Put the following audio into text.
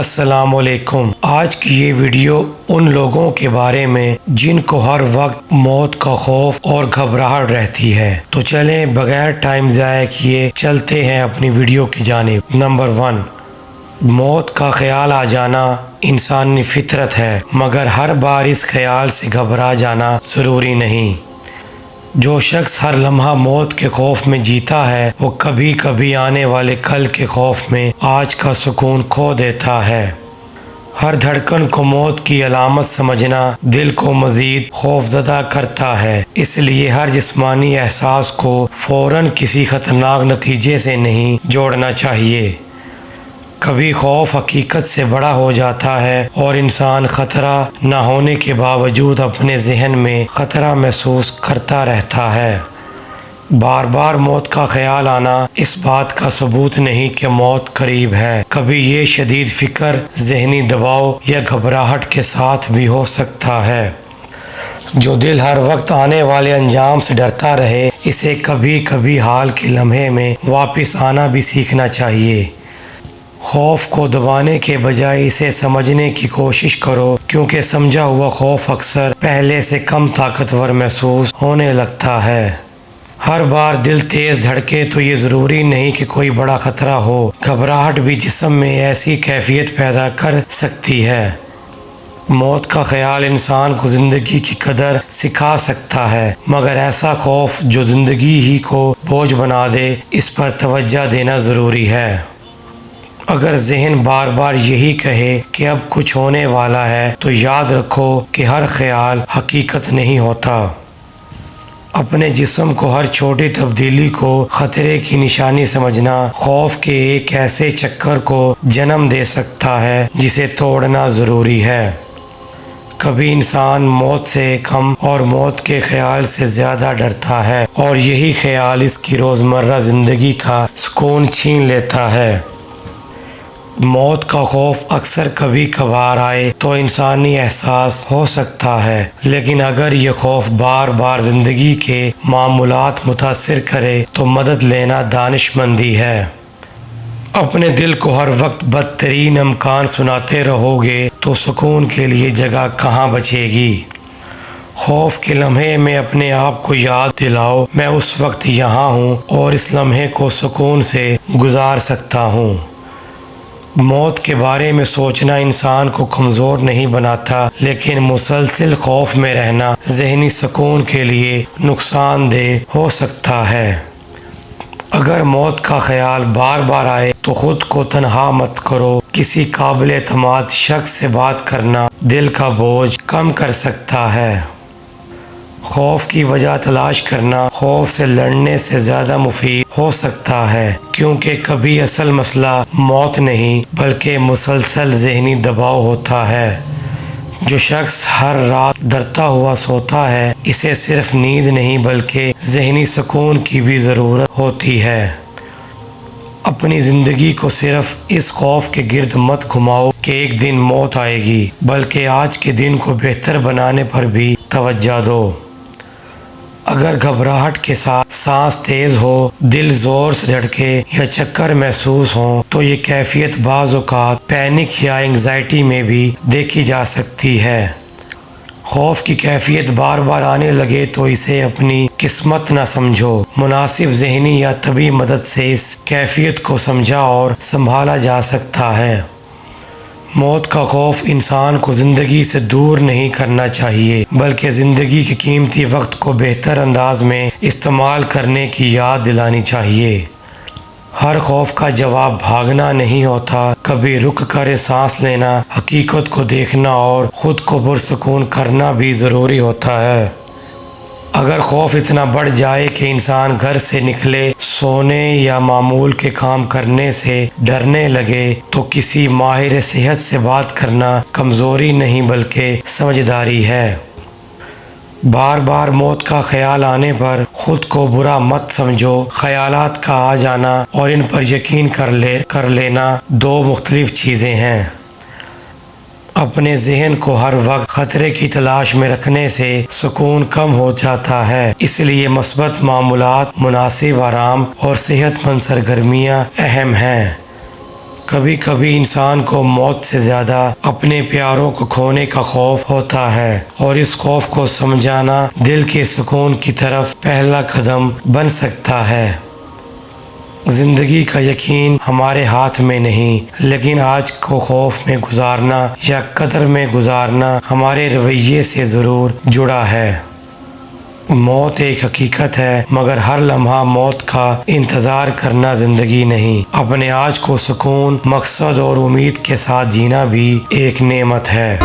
السلام علیکم۔ آج کی یہ ویڈیو ان لوگوں کے بارے میں جن کو ہر وقت موت کا خوف اور گھبراہٹ رہتی ہے، تو چلیں بغیر ٹائم ضائع کیے چلتے ہیں اپنی ویڈیو کی جانب۔ نمبر 1، موت کا خیال آ جانا انسانی فطرت ہے، مگر ہر بار اس خیال سے گھبرا جانا ضروری نہیں۔ جو شخص ہر لمحہ موت کے خوف میں جیتا ہے، وہ کبھی کبھی آنے والے کل کے خوف میں آج کا سکون کھو دیتا ہے۔ ہر دھڑکن کو موت کی علامت سمجھنا دل کو مزید خوفزدہ کرتا ہے، اس لیے ہر جسمانی احساس کو فوراً کسی خطرناک نتیجے سے نہیں جوڑنا چاہیے۔ کبھی خوف حقیقت سے بڑا ہو جاتا ہے اور انسان خطرہ نہ ہونے کے باوجود اپنے ذہن میں خطرہ محسوس کرتا رہتا ہے۔ بار بار موت کا خیال آنا اس بات کا ثبوت نہیں کہ موت قریب ہے۔ کبھی یہ شدید فکر ذہنی دباؤ یا گھبراہٹ کے ساتھ بھی ہو سکتا ہے۔ جو دل ہر وقت آنے والے انجام سے ڈرتا رہے، اسے کبھی کبھی حال کے لمحے میں واپس آنا بھی سیکھنا چاہیے۔ خوف کو دبانے کے بجائے اسے سمجھنے کی کوشش کرو، کیونکہ سمجھا ہوا خوف اکثر پہلے سے کم طاقتور محسوس ہونے لگتا ہے۔ ہر بار دل تیز دھڑکے تو یہ ضروری نہیں کہ کوئی بڑا خطرہ ہو۔ گھبراہٹ بھی جسم میں ایسی کیفیت پیدا کر سکتی ہے۔ موت کا خیال انسان کو زندگی کی قدر سکھا سکتا ہے، مگر ایسا خوف جو زندگی ہی کو بوجھ بنا دے، اس پر توجہ دینا ضروری ہے۔ اگر ذہن بار بار یہی کہے کہ اب کچھ ہونے والا ہے، تو یاد رکھو کہ ہر خیال حقیقت نہیں ہوتا۔ اپنے جسم کو ہر چھوٹی تبدیلی کو خطرے کی نشانی سمجھنا خوف کے ایک ایسے چکر کو جنم دے سکتا ہے جسے توڑنا ضروری ہے۔ کبھی انسان موت سے کم اور موت کے خیال سے زیادہ ڈرتا ہے، اور یہی خیال اس کی روزمرہ زندگی کا سکون چھین لیتا ہے۔ موت کا خوف اکثر کبھی کبھار آئے تو انسانی احساس ہو سکتا ہے، لیکن اگر یہ خوف بار بار زندگی کے معمولات متاثر کرے تو مدد لینا دانش مندی ہے۔ اپنے دل کو ہر وقت بدترین امکان سناتے رہو گے تو سکون کے لیے جگہ کہاں بچے گی؟ خوف کے لمحے میں اپنے آپ کو یاد دلاؤ، میں اس وقت یہاں ہوں اور اس لمحے کو سکون سے گزار سکتا ہوں۔ موت کے بارے میں سوچنا انسان کو کمزور نہیں بناتا، لیکن مسلسل خوف میں رہنا ذہنی سکون کے لیے نقصان دہ ہو سکتا ہے۔ اگر موت کا خیال بار بار آئے تو خود کو تنہا مت کرو، کسی قابل اعتماد شخص سے بات کرنا دل کا بوجھ کم کر سکتا ہے۔ خوف کی وجہ تلاش کرنا خوف سے لڑنے سے زیادہ مفید ہو سکتا ہے، کیونکہ کبھی اصل مسئلہ موت نہیں بلکہ مسلسل ذہنی دباؤ ہوتا ہے۔ جو شخص ہر رات ڈرتا ہوا سوتا ہے، اسے صرف نیند نہیں بلکہ ذہنی سکون کی بھی ضرورت ہوتی ہے۔ اپنی زندگی کو صرف اس خوف کے گرد مت گھماؤ کہ ایک دن موت آئے گی، بلکہ آج کے دن کو بہتر بنانے پر بھی توجہ دو۔ اگر گھبراہٹ کے ساتھ سانس تیز ہو، دل زور سے دھڑکے یا چکر محسوس ہوں، تو یہ کیفیت بعض اوقات پینک یا انگزائٹی میں بھی دیکھی جا سکتی ہے۔ خوف کی کیفیت بار بار آنے لگے تو اسے اپنی قسمت نہ سمجھو، مناسب ذہنی یا طبی مدد سے اس کیفیت کو سمجھا اور سنبھالا جا سکتا ہے۔ موت کا خوف انسان کو زندگی سے دور نہیں کرنا چاہیے، بلکہ زندگی کے قیمتی وقت کو بہتر انداز میں استعمال کرنے کی یاد دلانی چاہیے۔ ہر خوف کا جواب بھاگنا نہیں ہوتا، کبھی رک کر سانس لینا، حقیقت کو دیکھنا اور خود کو پرسکون کرنا بھی ضروری ہوتا ہے۔ اگر خوف اتنا بڑھ جائے کہ انسان گھر سے نکلے، سونے یا معمول کے کام کرنے سے ڈرنے لگے، تو کسی ماہر صحت سے بات کرنا کمزوری نہیں بلکہ سمجھداری ہے۔ بار بار موت کا خیال آنے پر خود کو برا مت سمجھو۔ خیالات کا آ جانا اور ان پر یقین کر لینا دو مختلف چیزیں ہیں۔ اپنے ذہن کو ہر وقت خطرے کی تلاش میں رکھنے سے سکون کم ہو جاتا ہے، اس لیے مثبت معمولات، مناسب آرام اور صحت مند سرگرمیاں اہم ہیں۔ کبھی کبھی انسان کو موت سے زیادہ اپنے پیاروں کو کھونے کا خوف ہوتا ہے، اور اس خوف کو سمجھانا دل کے سکون کی طرف پہلا قدم بن سکتا ہے۔ زندگی کا یقین ہمارے ہاتھ میں نہیں، لیکن آج کو خوف میں گزارنا یا قدر میں گزارنا ہمارے رویے سے ضرور جڑا ہے۔ موت ایک حقیقت ہے، مگر ہر لمحہ موت کا انتظار کرنا زندگی نہیں۔ اپنے آج کو سکون، مقصد اور امید کے ساتھ جینا بھی ایک نعمت ہے۔